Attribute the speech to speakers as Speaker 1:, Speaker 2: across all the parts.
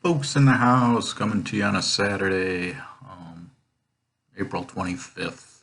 Speaker 1: Folks in the house coming to you on a Saturday, April 25th.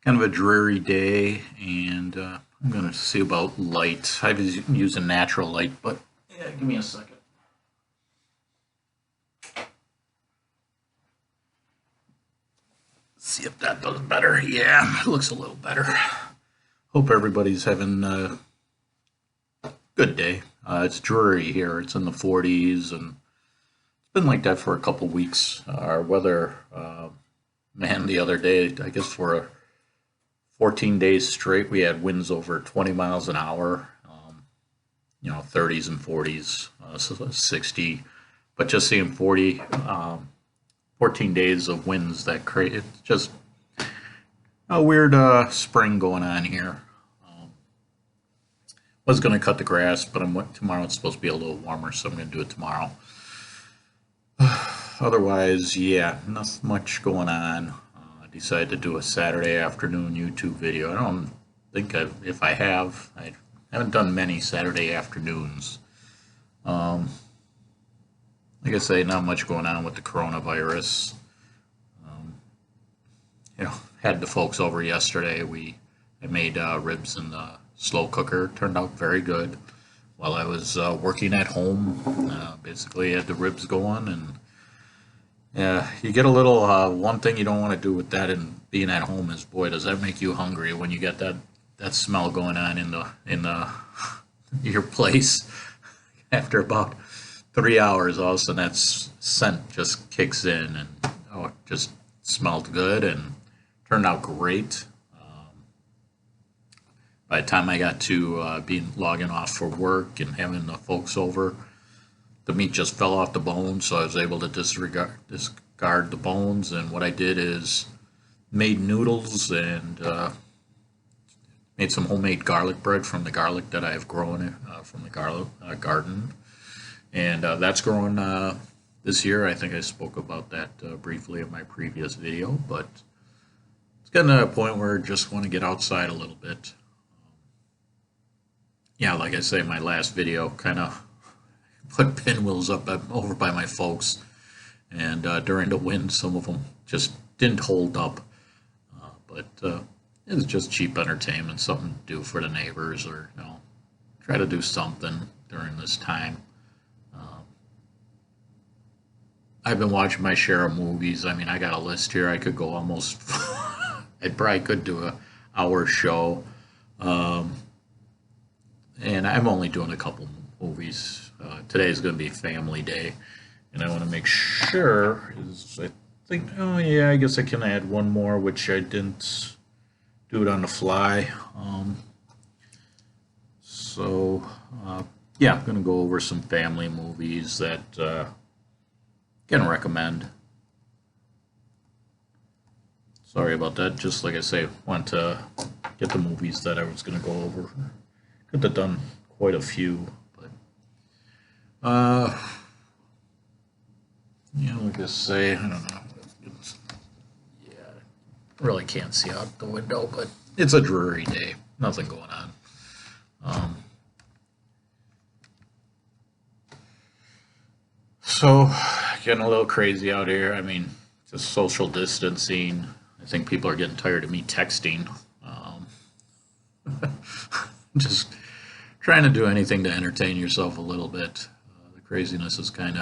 Speaker 1: Kind of a dreary day, and I'm going to see about light. I was using natural light, but yeah, give me a second. See if that does better. Yeah, it looks a little better. Hope everybody's having a good day. It's dreary here. It's in the 40s, and it's been like that for a couple weeks. Our weather, man, the other day, I guess for 14 days straight, we had winds over 20 miles an hour, 30s and 40s, so 60. But just seeing 14 days of winds that create, it's just a weird spring going on here. Was going to cut the grass, but tomorrow it's supposed to be a little warmer, so I'm going to do it tomorrow. Otherwise, yeah, not much going on. I decided to do a Saturday afternoon YouTube video. I don't think if I have, I haven't done many Saturday afternoons. Like I say, not much going on with the coronavirus. Had the folks over yesterday. I made ribs in the slow cooker. Turned out very good. While I was working at home, basically had the ribs going, and yeah, you get a little. One thing you don't want to do with that and being at home is, boy, does that make you hungry when you get that smell going on in the your place. After about 3 hours, all of a sudden that scent just kicks in, and it just smelled good and turned out great. By the time I got to being logging off for work and having the folks over, the meat just fell off the bone, so I was able to discard the bones. And what I did is made noodles and made some homemade garlic bread from the garlic that I've grown from the garlic garden, and that's growing this year. I think I spoke about that briefly in my previous video, but it's getting to a point where I just want to get outside a little bit. Yeah, like I say, my last video kind of put pinwheels up over by my folks, and during the wind, some of them just didn't hold up. But it was just cheap entertainment, something to do for the neighbors, or try to do something during this time. I've been watching my share of movies. I mean, I got a list here. I could go almost. I probably could do a hour show. And I'm only doing a couple movies. Today is going to be Family Day, and I want to make sure. I think, oh yeah, I guess I can add one more, which I didn't do it on the fly. So yeah, I'm going to go over some family movies that I can recommend. Sorry about that. Just like I say, want to get the movies that I was going to go over. Could have done quite a few, but like I say, I don't know. Yeah, really can't see out the window, but it's a dreary day. Nothing going on. So getting a little crazy out here. I mean, just social distancing. I think people are getting tired of me texting. Just trying to do anything to entertain yourself a little bit. The craziness is kind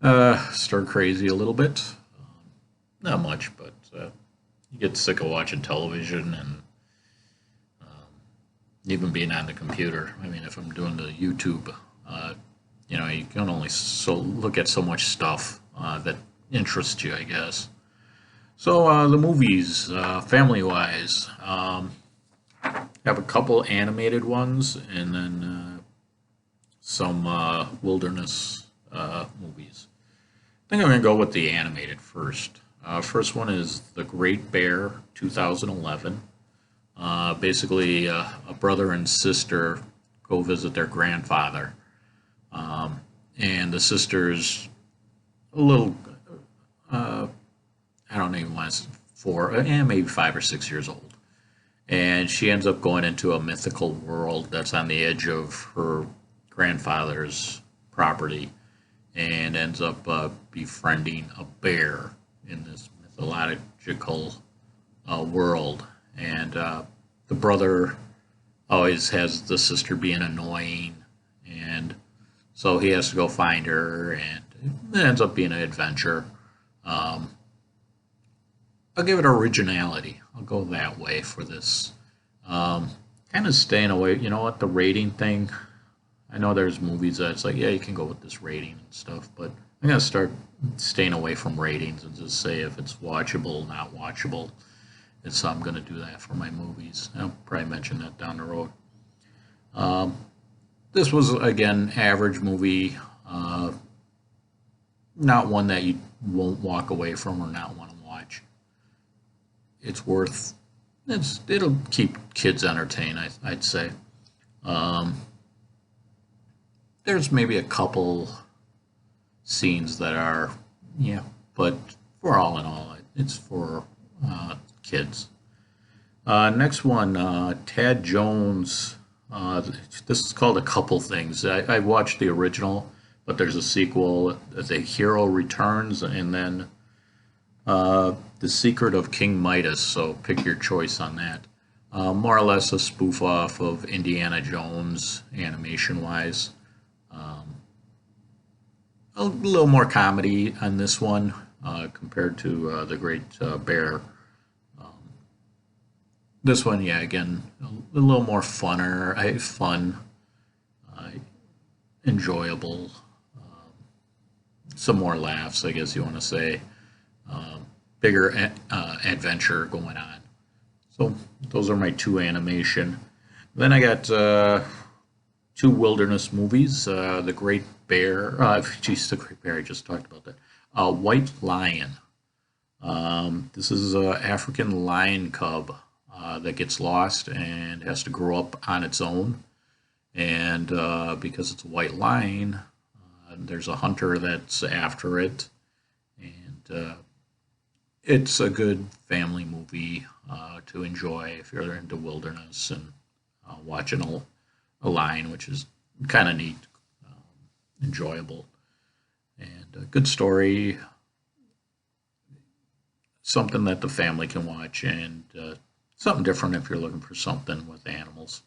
Speaker 1: of stir crazy a little bit. Not much, but you get sick of watching television and even being on the computer. I mean, if I'm doing the YouTube, you can only look at so much stuff that interests you, I guess. So the movies, family-wise. Have a couple animated ones, and then some wilderness movies. I think I'm going to go with the animated first. First one is The Great Bear, 2011. Basically, a brother and sister go visit their grandfather, and the sister's a little, I don't even want to, maybe 5 or 6 years old. And she ends up going into a mythical world that's on the edge of her grandfather's property. and ends up befriending a bear in this mythological world. And the brother always has the sister being annoying, and so he has to go find her, and it ends up being an adventure. Um, I'll give it originality. I'll go that way for this. Um, Kind of staying away. You know what? The rating thing. I know there's movies that it's like, yeah, you can go with this rating and stuff, but I'm gonna start staying away from ratings and just say if it's watchable, not watchable. It's I'm gonna do that for my movies. I'll probably mention that down the road. Um, this was again average movie, uh, not one that you won't walk away from or not want to watch. It's worth. It'll keep kids entertained. I'd say. Um, there's maybe a couple scenes that are, yeah, but for all in all, it's for kids. Next one, Tad Jones. This is called A Couple Things. I watched the original, but there's a sequel, The Hero Returns, and then The Secret of King Midas. So pick your choice on that. More or less a spoof off of Indiana Jones, animation wise. Um, a little more comedy on this one compared to The Great Bear. Um, this one, yeah, again, a little more fun, uh, enjoyable, some more laughs, I guess you want to say. Um, Bigger adventure going on. So those are my two animation. Then I got two wilderness movies. The Great Bear. Geez, the Great Bear. I just talked about that. White Lion. This is an African lion cub that gets lost and has to grow up on its own. And because it's a white lion, there's a hunter that's after it. And it's a good family movie to enjoy if you're into wilderness and watching a lion, which is kind of neat, enjoyable, and a good story. Something that the family can watch, and something different if you're looking for something with animals.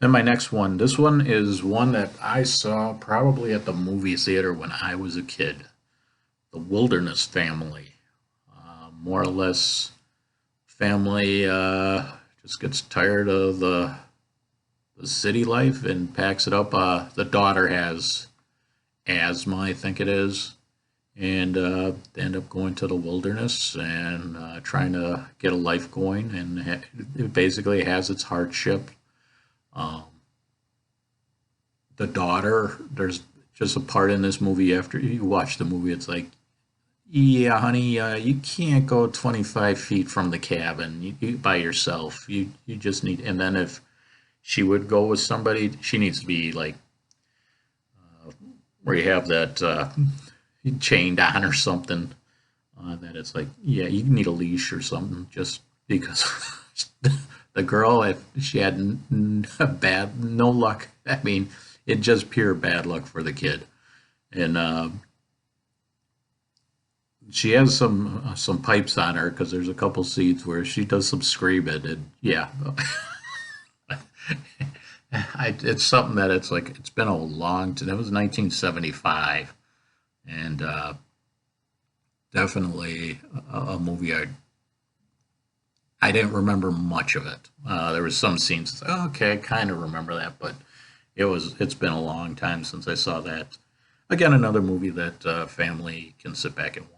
Speaker 1: Then my next one. This one is one that I saw probably at the movie theater when I was a kid. The Wilderness Family. More or less, family just gets tired of the city life and packs it up. The daughter has asthma, I think it is, and they end up going to the wilderness and trying to get a life going. And it basically has its hardship. Um, the daughter, there's just a part in this movie after you watch the movie, it's like, yeah, honey, you can't go 25 feet from the cabin by yourself. You just need, and then if she would go with somebody, she needs to be like where you have that chained on or something. That it's like, yeah, you need a leash or something just because the girl, if she had no luck, I mean, it just pure bad luck for the kid. And she has some pipes on her because there's a couple scenes where she does some screaming, and yeah, it's something that it's like it's been a long time. That was 1975, and definitely a movie I didn't remember much of it. There was some scenes. Oh, okay, I kind of remember that, but it's been a long time since I saw that. Again, another movie that family can sit back and watch.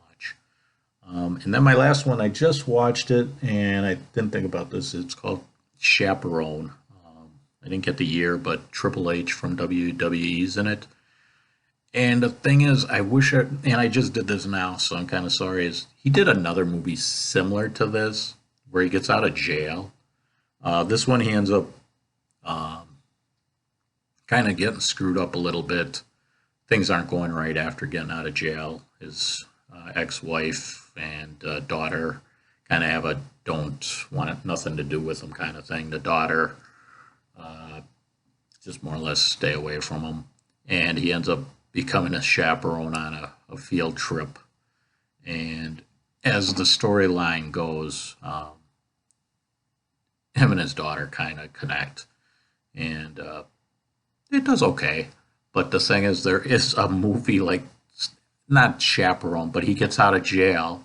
Speaker 1: And then my last one, I just watched it, and I didn't think about this. It's called Chaperone. I didn't get the year, but Triple H from WWE's in it. And the thing is, and I just did this now, so I'm kind of sorry, is he did another movie similar to this, where he gets out of jail. This one, he ends up um, kind of getting screwed up a little bit. Things aren't going right after getting out of jail. His ex-wife and daughter kind of have a don't want nothing to do with him kind of thing. The daughter uh, just more or less stay away from him, and he ends up becoming a chaperone on a field trip. And as the storyline goes, him and his daughter kind of connect, and it does okay. But the thing is, there is a movie like not chaperone, but he gets out of jail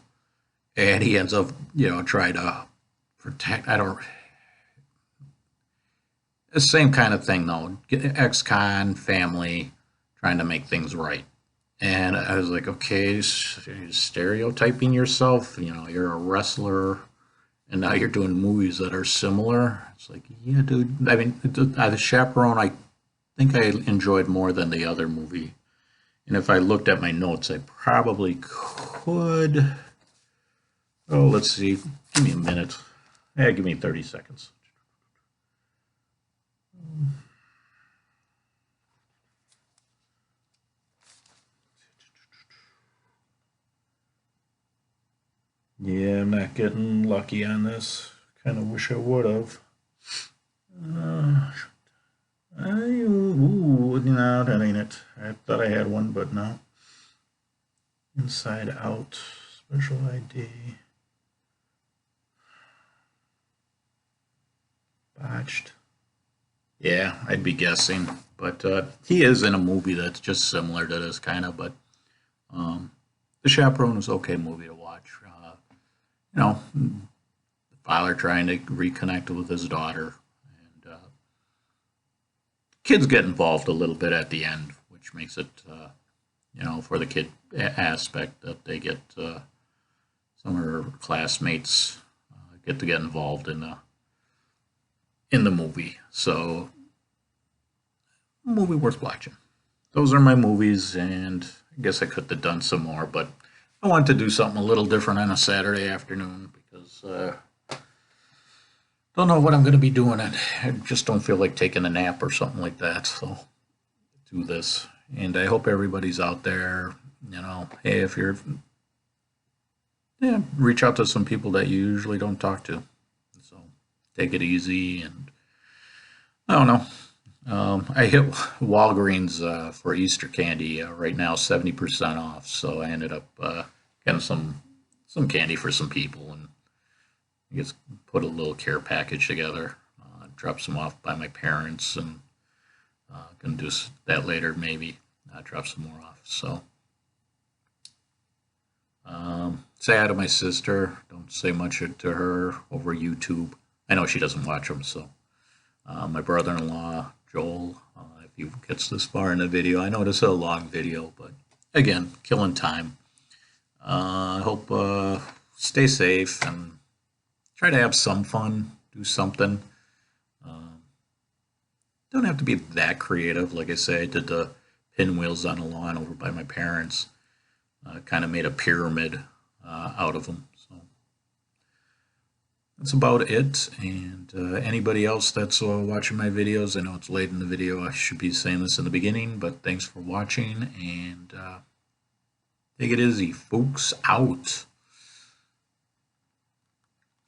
Speaker 1: and he ends up, trying to protect. I don't. The same kind of thing though. Ex-con family trying to make things right. And I was like, okay, you're stereotyping yourself. You're a wrestler, and now you're doing movies that are similar. It's like, yeah, dude. I mean, the Chaperone, I think I enjoyed more than the other movie. And if I looked at my notes, I probably could. Oh, let's see. Give me a minute. Yeah, give me 30 seconds. Yeah, I'm not getting lucky on this. Kind of wish I would have. Ooh, no, that ain't it. I thought I had one, but no. Inside Out, special ID. Botched. Yeah, I'd be guessing. But he is in a movie that's just similar to this kind of, but The Chaperone is an okay movie to watch. The father trying to reconnect with his daughter, and kids get involved a little bit at the end, which makes it, for the kid aspect that they get some of her classmates get to get involved in the movie. So, movie worth watching. Those are my movies, and I guess I could have done some more, but I wanted to do something a little different on a Saturday afternoon because don't know what I'm going to be doing. I just don't feel like taking a nap or something like that. So do this, and I hope everybody's out there. Hey, if you're, yeah, reach out to some people that you usually don't talk to. So take it easy, and I don't know. I hit Walgreens for Easter candy right now, 70% off. So I ended up getting some candy for some people, and I guess put a little care package together. Drop some off by my parents, and gonna do that later maybe. Drop some more off. So say hi to my sister. Don't say much to her over YouTube. I know she doesn't watch them, so. My brother-in-law, Joel, if he gets this far in the video, I know this is a long video, but again, killing time. I hope stay safe and try to have some fun, do something. Don't have to be that creative. Like I say, I did the pinwheels on the lawn over by my parents. Kind of made a pyramid out of them. So that's about it. And anybody else that's watching my videos, I know it's late in the video. I should be saying this in the beginning, but thanks for watching, and take it easy. Fuchs out.